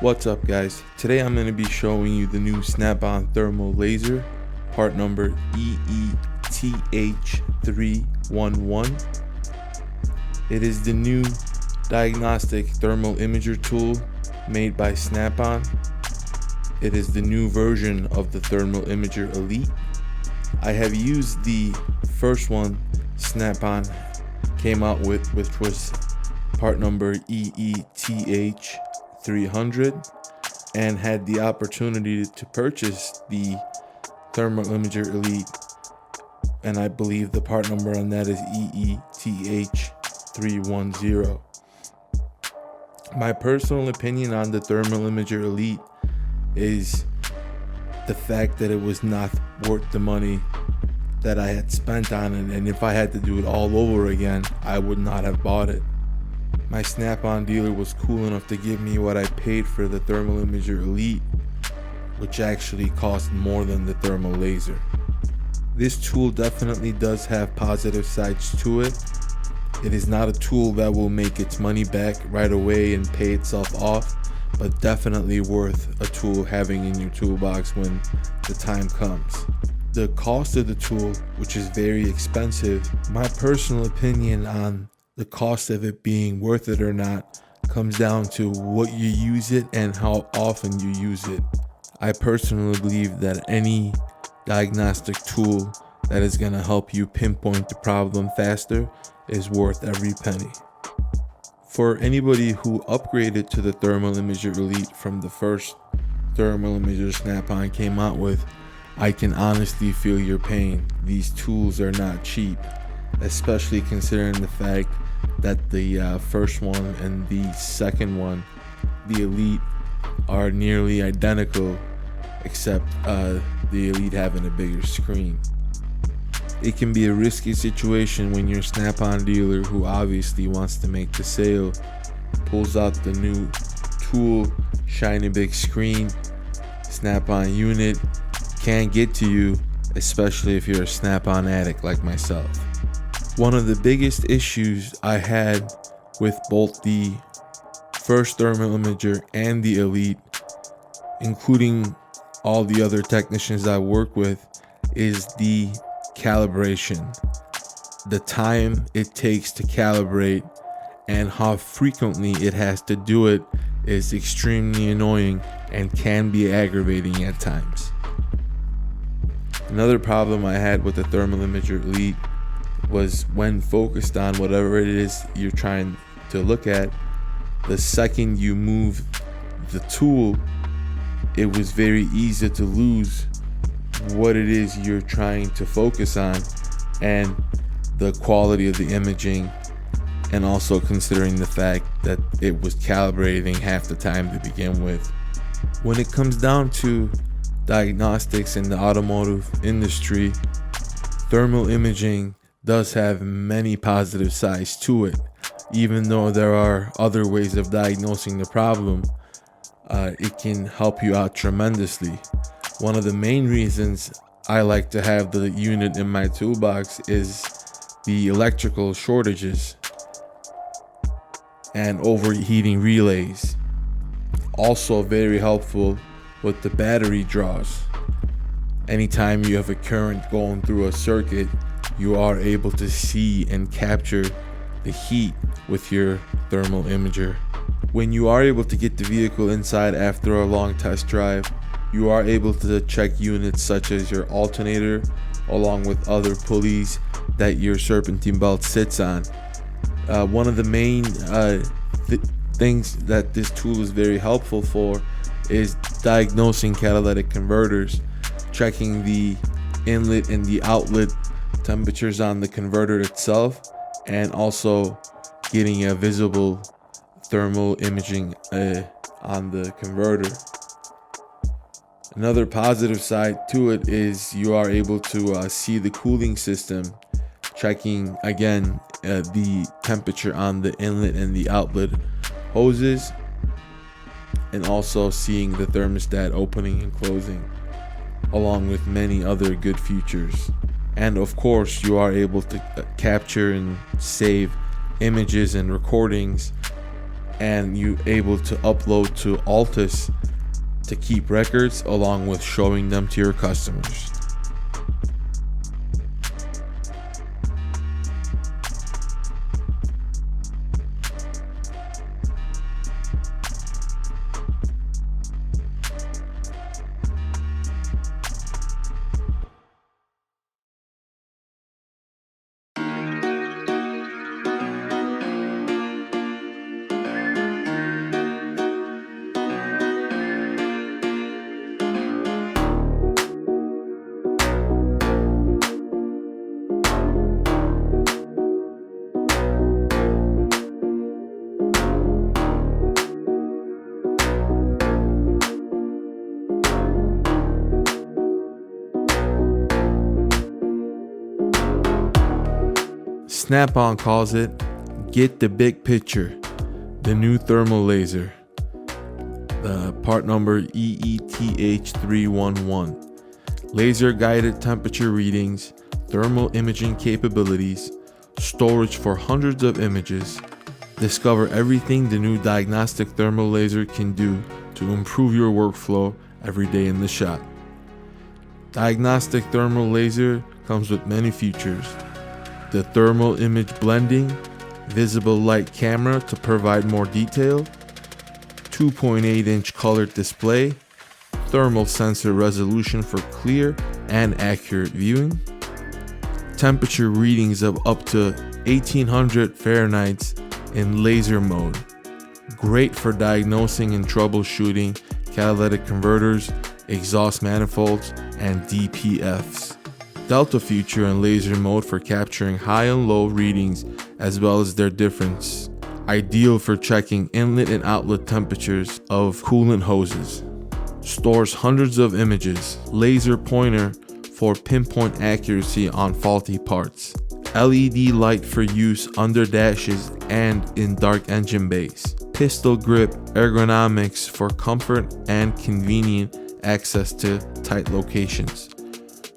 What's up, guys? Today I'm going to be showing you the new Snap-on thermal laser, part number EETH311. It is the new diagnostic thermal imager tool made by Snap-on. It is the new version of the Thermal Imager Elite. I have used the first one Snap-on came out with, which was part number EETH300, and had the opportunity to purchase the Thermal Imager Elite, and I believe the part number on that is EETH310. My personal opinion on the Thermal Imager Elite is the fact that it was not worth the money that I had spent on it, and if I had to do it all over again, I would not have bought it. My Snap-on dealer was cool enough to give me what I paid for the Thermal Imager Elite, which actually cost more than the thermal laser. This tool definitely does have positive sides to it. It is not a tool that will make its money back right away and pay itself off, but definitely worth a tool having in your toolbox when the time comes. The cost of the tool, which is very expensive, my personal opinion on the cost of it being worth it or not comes down to what you use it and how often you use it. I personally believe that any diagnostic tool that is going to help you pinpoint the problem faster is worth every penny. For anybody who upgraded to the Thermal Imager Elite from the first Thermal Imager Snap-on came out with, I can honestly feel your pain. These tools are not cheap, especially considering the fact that the first one and the second one, the Elite, are nearly identical, except the Elite having a bigger screen. It can be a risky situation when your Snap-on dealer, who obviously wants to make the sale, pulls out the new tool, shiny big screen, Snap-on unit, can't get to you, especially if you're a Snap-on addict like myself. One of the biggest issues I had with both the first Thermal Imager and the Elite, including all the other technicians I work with, is the calibration. The time it takes to calibrate and how frequently it has to do it is extremely annoying and can be aggravating at times. Another problem I had with the Thermal Imager Elite was when focused on whatever it is you're trying to look at, the second you move the tool, it was very easy to lose what it is you're trying to focus on and the quality of the imaging, and also considering the fact that it was calibrating half the time to begin with. When it comes down to diagnostics in the automotive industry, thermal imaging does have many positive sides to it. Even though there are other ways of diagnosing the problem, it can help you out tremendously. One of the main reasons I like to have the unit in my toolbox is the electrical shortages and overheating relays. Also very helpful with the battery draws. Anytime you have a current going through a circuit, you are able to see and capture the heat with your thermal imager. When you are able to get the vehicle inside after a long test drive, you are able to check units such as your alternator along with other pulleys that your serpentine belt sits on. One of the main things that this tool is very helpful for is diagnosing catalytic converters, checking the inlet and the outlet temperatures on the converter itself, and also getting a visible thermal imaging on the converter. Another positive side to it is you are able to see the cooling system, checking again the temperature on the inlet and the outlet hoses, and also seeing the thermostat opening and closing, along with many other good features. And of course, you are able to capture and save images and recordings and you able to upload to Altus to keep records along with showing them to your customers. Snap-on calls it "Get the Big Picture," the new thermal laser. Part number EETH311. Laser guided temperature readings, thermal imaging capabilities, storage for hundreds of images. Discover everything the new diagnostic thermal laser can do to improve your workflow every day in the shop. Diagnostic thermal laser comes with many features. The thermal image blending, visible light camera to provide more detail, 2.8-inch colored display, thermal sensor resolution for clear and accurate viewing, temperature readings of up to 1800 Fahrenheit in laser mode, great for diagnosing and troubleshooting catalytic converters, exhaust manifolds, and DPFs. Delta feature and laser mode for capturing high and low readings as well as their difference. Ideal for checking inlet and outlet temperatures of coolant hoses. Stores hundreds of images. Laser pointer for pinpoint accuracy on faulty parts. LED light for use under dashes and in dark engine bays. Pistol grip ergonomics for comfort and convenient access to tight locations.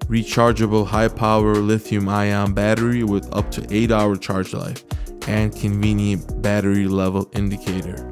Rechargeable high-power lithium-ion battery with up to 8-hour charge life and convenient battery level indicator.